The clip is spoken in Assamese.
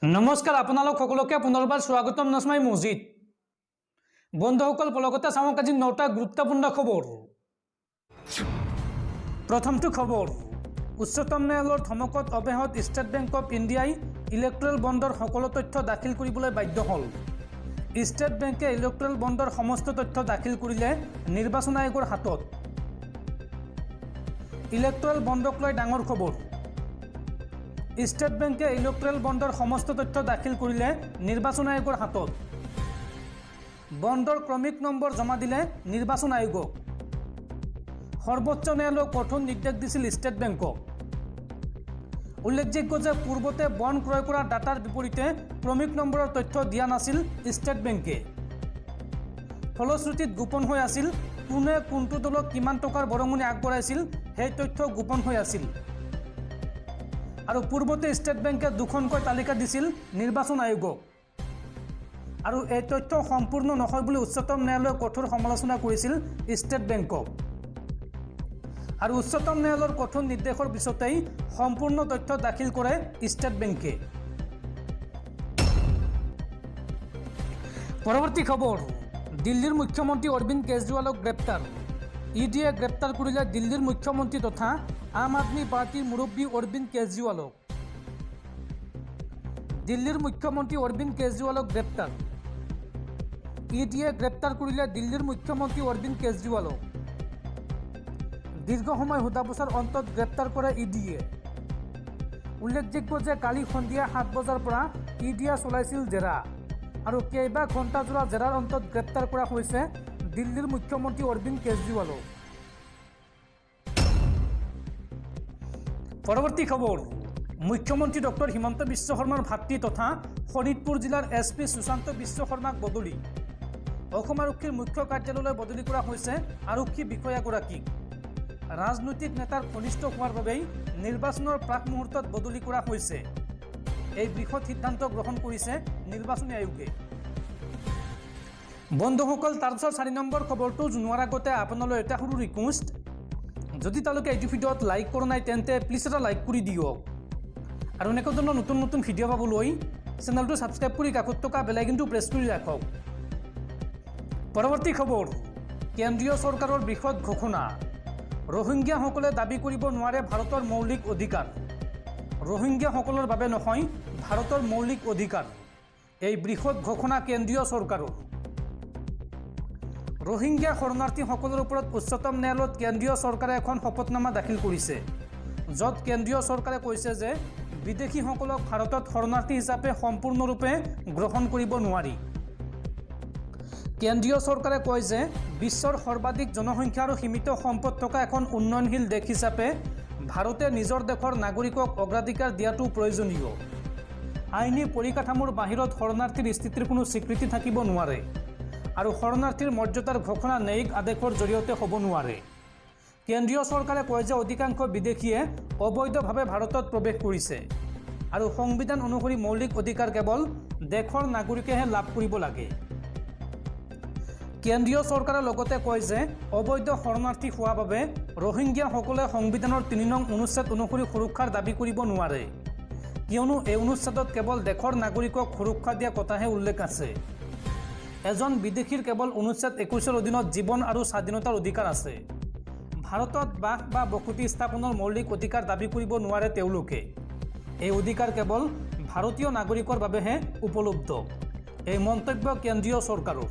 নমস্কাৰ আপোনালোক সকলোকে পুনৰবাৰ স্বাগতম নসমাই মছজিদ বন্ধুসকল পলকতে চাওক আজি 9টা গুৰুত্বপূৰ্ণ খবৰ। প্ৰথমটো খবৰ, উচ্চতম ন্যায়ালয়ৰ ধমকত অব্যাহত ষ্টেট বেংক অফ ইণ্ডিয়াই ইলেক্ট্ৰেল বণ্ডৰ সকলো তথ্য দাখিল কৰিবলৈ বাধ্য হ'ল। ষ্টেট বেংকে ইলেক্ট্ৰেল বণ্ডৰ সমস্ত তথ্য দাখিল কৰিলে নিৰ্বাচন আয়োগৰ হাতত। ইলেক্ট্ৰেল বণ্ডক লৈ ডাঙৰ খবৰ। ষ্টেট বেংকে ইলেক্ট্ৰেল বণ্ডৰ সমস্ত তথ্য দাখিল কৰিলে নিৰ্বাচন আয়োগৰ হাতত। বণ্ডৰ ক্ৰমিক নম্বৰ জমা দিলে নিৰ্বাচন আয়োগক। সৰ্বোচ্চ ন্যায়ালয়ে কঠোৰ নিৰ্দেশ দিছিল ষ্টেট বেংকক। উল্লেখযোগ্য যে পূৰ্বতে বণ্ড ক্ৰয় কৰা ডাটাৰ বিপৰীতে ক্ৰমিক নম্বৰৰ তথ্য দিয়া নাছিল ষ্টেট বেংকে। ফলশ্ৰুতিত গোপন হৈ আছিল কোনে কোনটো দলক কিমান টকাৰ বৰঙণি আগবঢ়াইছিল, সেই তথ্য গোপন হৈ আছিল। আৰু পূৰ্বতে ষ্টেট বেংকে দুখনকৈ তালিকা দিছিল নিৰ্বাচন আয়োগক। আৰু এই তথ্য সম্পূৰ্ণ নহয় বুলি উচ্চতম ন্যায়ালয়ে কঠোৰ সমালোচনা কৰিছিল ষ্টেট বেংকক। আৰু উচ্চতম ন্যায়ালয়ৰ কঠোৰ নিৰ্দেশৰ পিছতেই সম্পূৰ্ণ তথ্য দাখিল কৰে ষ্টেট বেংকে। পৰৱৰ্তী খবৰ, দিল্লীৰ মুখ্যমন্ত্ৰী অৰবিন্দ কেজৰিৱালক গ্ৰেপ্তাৰ। ইডিয়ে গ্ৰেপ্তাৰ কৰিলে দিল্লীৰ মুখ্যমন্ত্ৰী তথা আম আদমি পাৰ্টিৰ মুৰব্বী অৰবিন্দ কেজৰিৱালক। দিল্লীৰ মুখ্যমন্ত্ৰী অৰবিন্দ কেজৰিৱালক গ্ৰেপ্তাৰ। ইডিয়ে গ্ৰেপ্তাৰ কৰিলে দিল্লীৰ মুখ্যমন্ত্ৰী অৰবিন্দ কেজৰিৱালক। দীৰ্ঘ সময় সোধাপোছাৰ অন্তত গ্ৰেপ্তাৰ কৰে ইডিয়ে। উল্লেখযোগ্য যে কালি সন্ধিয়া 7 বজাৰ পৰা ইডিয়ে চলাইছিল জেৰা। আৰু কেইবা ঘণ্টাজোৰা জেৰাৰ অন্তত গ্ৰেপ্তাৰ কৰা হৈছে দিল্লীৰ মুখ্যমন্ত্ৰী অৰবিন্দ কেজৰিৱালক। পৰৱৰ্তী খবৰ, মুখ্যমন্ত্ৰী ডক্টৰ হিমন্ত বিশ্ব শৰ্মাৰ ভাতৃ তথা শোণিতপুৰ জিলাৰ SP সুশান্ত বিশ্ব শৰ্মাক বদলি। অসম আৰক্ষীৰ মুখ্য কাৰ্যালয়লৈ বদলি কৰা হৈছে আৰক্ষী বিষয়াগৰাকীক। ৰাজনৈতিক নেতাৰ ঘনিষ্ঠ হোৱাৰ বাবেই নিৰ্বাচনৰ প্ৰাক মুহূৰ্তত বদলি কৰা হৈছে। এই বৃহৎ সিদ্ধান্ত গ্ৰহণ কৰিছে নিৰ্বাচনী আয়োগে। বন্ধুসকল, তাৰপিছত 4 নম্বৰ খবৰটো জনোৱাৰ আগতে আপোনালৈ এটা সৰু ৰিকুৱেষ্ট, যদি তেওঁলোকে এইটো ভিডিঅ'ত লাইক কৰা নাই তেন্তে প্লিজ এটা লাইক কৰি দিয়ক। আৰু এনেকুৱা ধৰণৰ নতুন নতুন ভিডিঅ' পাবলৈ চেনেলটো ছাবস্ক্ৰাইব কৰি কাষত থকা বেল আইকনটো প্ৰেছ কৰি ৰাখক। পৰৱৰ্তী খবৰ, কেন্দ্ৰীয় চৰকাৰৰ বৃহৎ ঘোষণা। ৰোহিংগীয়াসকলে দাবী কৰিব নোৱাৰে ভাৰতৰ মৌলিক অধিকাৰ। ৰোহিংগীয়াসকলৰ বাবে নহয়, ভাৰতৰ মৌলিক অধিকাৰ। এই বৃহৎ ঘোষণা কেন্দ্ৰীয় চৰকাৰৰ। ৰোহিংগীয়া শৰণাৰ্থীসকলৰ ওপৰত উচ্চতম ন্যায়ালয়ত কেন্দ্ৰীয় চৰকাৰে এখন শপতনামা দাখিল কৰিছে, য'ত কেন্দ্ৰীয় চৰকাৰে কৈছে যে বিদেশীসকলক ভাৰতত শৰণাৰ্থী হিচাপে সম্পূৰ্ণৰূপে গ্ৰহণ কৰিব নোৱাৰি। কেন্দ্ৰীয় চৰকাৰে কয় যে বিশ্বৰ সৰ্বাধিক জনসংখ্যা আৰু সীমিত সম্পদ থকা এখন উন্নয়নশীল দেশ হিচাপে ভাৰতে নিজৰ দেশৰ নাগৰিকক অগ্ৰাধিকাৰ দিয়াটো প্ৰয়োজনীয়। আইনী পৰিকাঠামোৰ বাহিৰত শৰণাৰ্থীৰ স্থিতিৰ কোনো স্বীকৃতি থাকিব নোৱাৰে। আৰু শৰণাৰ্থীৰ মৰ্যাদাৰ ঘোষণা ন্যায়িক আদেশৰ জৰিয়তে হ'ব নোৱাৰে। কেন্দ্ৰীয় চৰকাৰে কয় যে অধিকাংশ বিদেশীয়ে অবৈধভাৱে ভাৰতত প্ৰৱেশ কৰিছে আৰু সংবিধান অনুসৰি মৌলিক অধিকাৰ কেৱল দেশৰ নাগৰিকেহে লাভ কৰিব লাগে। কেন্দ্ৰীয় চৰকাৰে লগতে কয় যে অবৈধ শৰণাৰ্থী হোৱাৰ বাবে ৰোহিংগীয়াসকলে সংবিধানৰ 3 নং অনুচ্ছেদ অনুসৰি সুৰক্ষাৰ দাবী কৰিব নোৱাৰে, কিয়নো এই অনুচ্ছেদত কেৱল দেশৰ নাগৰিকক সুৰক্ষা দিয়া কথাহে উল্লেখ আছে। এজন বিদেশীৰ কেৱল অনুচ্ছেদ 21ৰ অধীনত জীৱন আৰু স্বাধীনতাৰ অধিকাৰ আছে। ভাৰতত বাস বা বসতি স্থাপনৰ মৌলিক অধিকাৰ দাবী কৰিব নোৱাৰে তেওঁলোকে। এই অধিকাৰ কেৱল ভাৰতীয় নাগৰিকৰ বাবেহে উপলব্ধ। এই মন্তব্য কেন্দ্ৰীয় চৰকাৰৰ।